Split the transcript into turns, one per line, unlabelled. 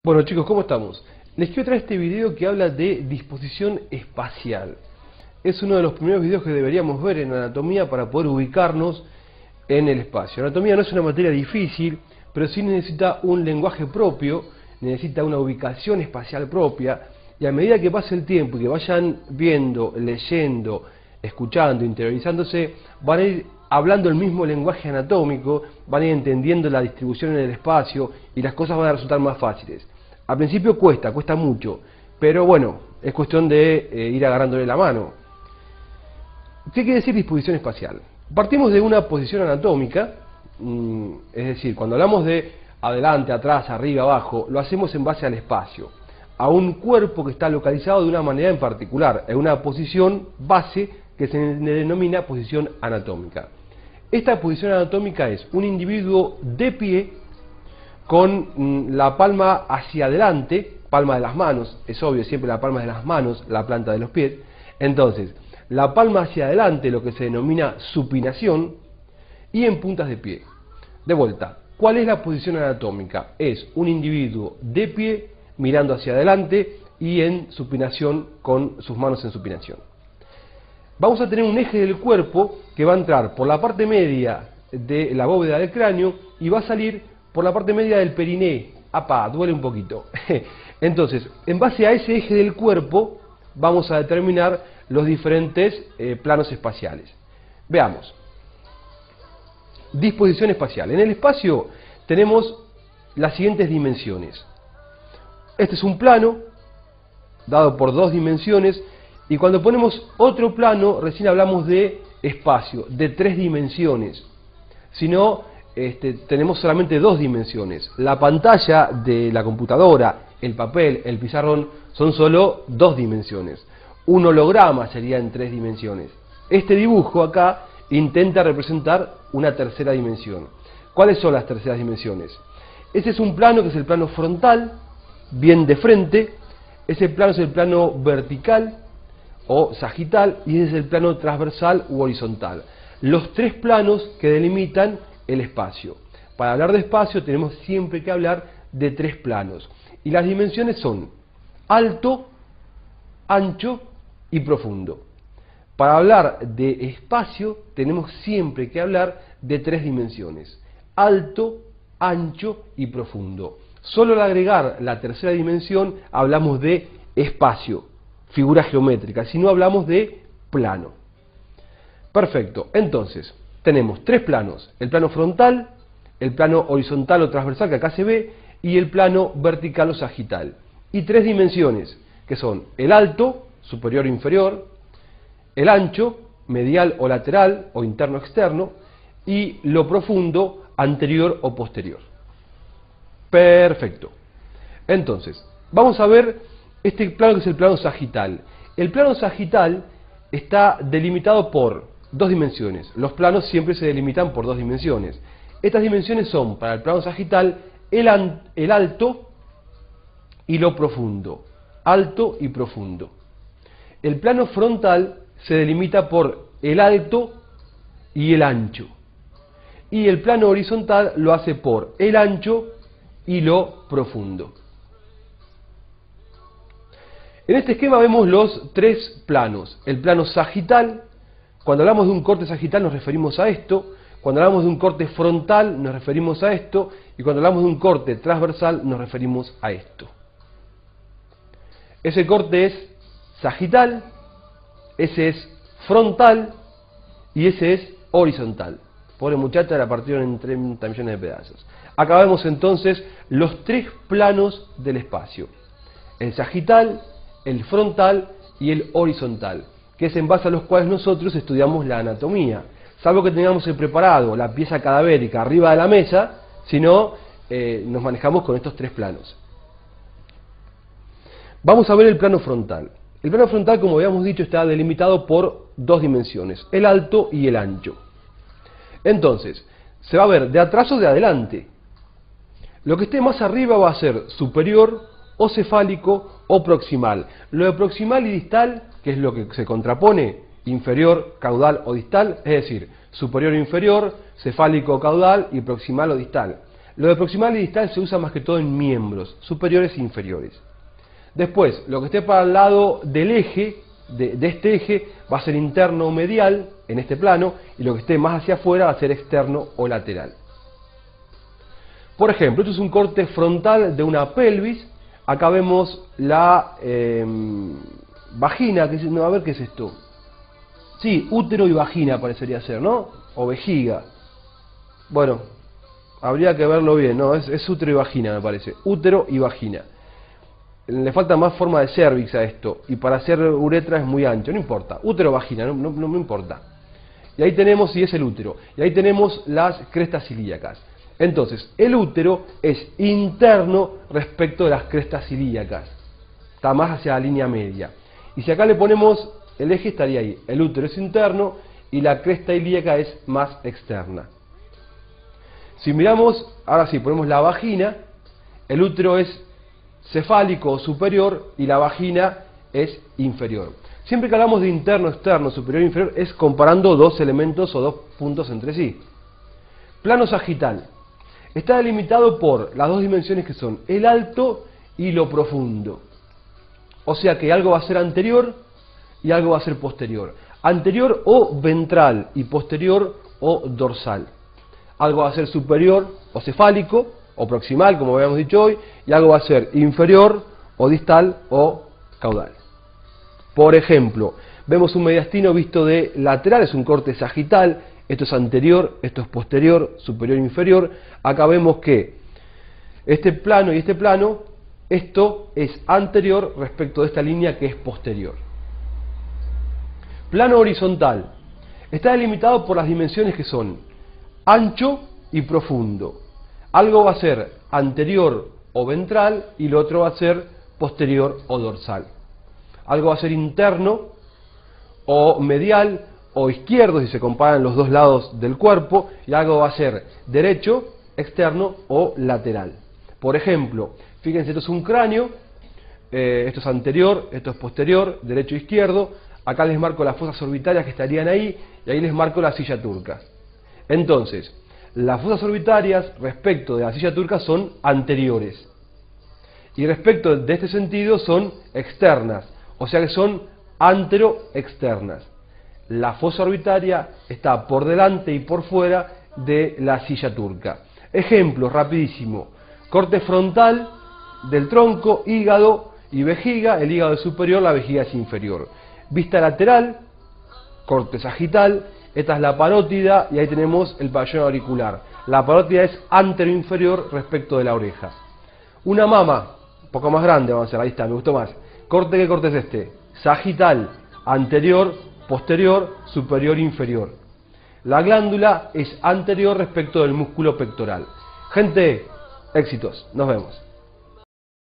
Bueno chicos, ¿cómo estamos? Les quiero traer este video que habla de disposición espacial. Es uno de los primeros videos que deberíamos ver en anatomía para poder ubicarnos en el espacio. Anatomía no es una materia difícil, pero sí necesita un lenguaje propio, necesita una ubicación espacial propia, y a medida que pase el tiempo y que vayan viendo, leyendo, escuchando, interiorizándose, van a ir hablando el mismo lenguaje anatómico, van a ir entendiendo la distribución en el espacio y las cosas van a resultar más fáciles. Al principio cuesta mucho, pero bueno, es cuestión de ir agarrándole la mano. ¿Qué quiere decir disposición espacial? Partimos de una posición anatómica, es decir, cuando hablamos de adelante, atrás, arriba, abajo, lo hacemos en base al espacio, a un cuerpo que está localizado de una manera en particular, en una posición base que se denomina posición anatómica. Esta posición anatómica es un individuo de pie con la palma hacia adelante, palma de las manos, es obvio, siempre la palma de las manos, la planta de los pies. Entonces, la palma hacia adelante, lo que se denomina supinación, y en puntas de pie. De vuelta, ¿cuál es la posición anatómica? Es un individuo de pie, mirando hacia adelante y en supinación con sus manos en supinación. Vamos a tener un eje del cuerpo que va a entrar por la parte media de la bóveda del cráneo y va a salir por la parte media del periné. ¡Apa! Duele un poquito. Entonces, en base a ese eje del cuerpo, vamos a determinar los diferentes planos espaciales. Veamos. Disposición espacial. En el espacio tenemos las siguientes dimensiones. Este es un plano dado por dos dimensiones, y cuando ponemos otro plano recién hablamos de espacio, de tres dimensiones. Si no, tenemos solamente dos dimensiones. La pantalla de la computadora, el papel, el pizarrón son solo dos dimensiones. Un holograma sería en tres dimensiones. Este dibujo acá intenta representar una tercera dimensión. ¿Cuáles son las terceras dimensiones? Ese es un plano que es el plano frontal, bien de frente. Ese plano es el plano vertical o sagital, y ese es el plano transversal u horizontal. Los tres planos que delimitan el espacio. Para hablar de espacio tenemos siempre que hablar de tres planos. Y las dimensiones son alto, ancho y profundo. Para hablar de espacio tenemos siempre que hablar de tres dimensiones: alto, ancho y profundo. Solo al agregar la tercera dimensión hablamos de espacio, figura geométrica, si no hablamos de plano. Perfecto, entonces tenemos tres planos: el plano frontal, el plano horizontal o transversal que acá se ve, y el plano vertical o sagital. Y tres dimensiones, que son el alto, superior o inferior, el ancho, medial o lateral o interno o externo, y lo profundo, anterior o posterior. Perfecto. Entonces, vamos a ver este plano que es el plano sagital. El plano sagital está delimitado por dos dimensiones. Los planos siempre se delimitan por dos dimensiones. Estas dimensiones son, para el plano sagital, el alto y lo profundo. Alto y profundo. El plano frontal se delimita por el alto y el ancho. Y el plano horizontal lo hace por el ancho y lo profundo. En este esquema vemos los tres planos. El plano sagital, cuando hablamos de un corte sagital nos referimos a esto. Cuando hablamos de un corte frontal nos referimos a esto. Y cuando hablamos de un corte transversal nos referimos a esto. Ese corte es sagital, ese es frontal y ese es horizontal. Pobre muchacha, la partieron en 30 millones de pedazos. Acá vemos entonces los tres planos del espacio: el sagital, el frontal y el horizontal, que es en base a los cuales nosotros estudiamos la anatomía. Salvo que tengamos preparado la pieza cadavérica arriba de la mesa, si no, nos manejamos con estos tres planos. Vamos a ver el plano frontal. El plano frontal, como habíamos dicho, está delimitado por dos dimensiones: el alto y el ancho. Entonces, se va a ver de atrás o de adelante. Lo que esté más arriba va a ser superior o cefálico o proximal. Lo de proximal y distal, que es lo que se contrapone, inferior, caudal o distal, es decir, superior o inferior, cefálico o caudal y proximal o distal. Lo de proximal y distal se usa más que todo en miembros, superiores e inferiores. Después, lo que esté para el lado del eje, de este eje, va a ser interno o medial, en este plano, y lo que esté más hacia afuera va a ser externo o lateral. Por ejemplo, esto es un corte frontal de una pelvis. Acá vemos la vagina, no, a ver qué es esto. Sí, útero y vagina parecería ser, ¿no? O vejiga. Bueno, habría que verlo bien, ¿no? Es útero y vagina, me parece. Útero y vagina. Le falta más forma de cervix a esto. Y para hacer uretra es muy ancho, no importa. Útero o vagina, no importa. Y ahí tenemos, y es el útero. Y ahí tenemos las crestas ilíacas. Entonces, el útero es interno respecto de las crestas ilíacas. Está más hacia la línea media. Y si acá le ponemos el eje, estaría ahí. El útero es interno y la cresta ilíaca es más externa. Si miramos, ahora sí, ponemos la vagina, el útero es cefálico o superior y la vagina es inferior. Siempre que hablamos de interno, externo, superior e inferior, es comparando dos elementos o dos puntos entre sí. Plano sagital. Está delimitado por las dos dimensiones que son el alto y lo profundo. O sea que algo va a ser anterior y algo va a ser posterior. Anterior o ventral y posterior o dorsal. Algo va a ser superior o cefálico o proximal, como habíamos dicho hoy, y algo va a ser inferior o distal o caudal. Por ejemplo, vemos un mediastino visto de lateral, es un corte sagital. Esto es anterior, esto es posterior, superior e inferior. Acá vemos que este plano y este plano, esto es anterior respecto de esta línea que es posterior. Plano horizontal. Está delimitado por las dimensiones que son ancho y profundo. Algo va a ser anterior o ventral y lo otro va a ser posterior o dorsal. Algo va a ser interno o medial o izquierdo si se comparan los dos lados del cuerpo, y algo va a ser derecho, externo o lateral. Por ejemplo, fíjense, esto es un cráneo, esto es anterior, esto es posterior, derecho e izquierdo. Acá les marco las fosas orbitarias que estarían ahí, y ahí les marco la silla turca. Entonces, las fosas orbitarias respecto de la silla turca son anteriores, y respecto de este sentido son externas, o sea que son antero-externas. La fosa orbitaria está por delante y por fuera de la silla turca. Ejemplo rapidísimo: corte frontal del tronco, hígado y vejiga. El hígado es superior, la vejiga es inferior. Vista lateral, corte sagital. Esta es la parótida y ahí tenemos el pabellón auricular. La parótida es antero-inferior respecto de la oreja. Una mama, un poco más grande, vamos a hacer, ahí está, me gustó más. ¿Qué corte es este? Sagital, anterior, posterior, superior, inferior. La glándula es anterior respecto del músculo pectoral. Gente, éxitos, nos vemos.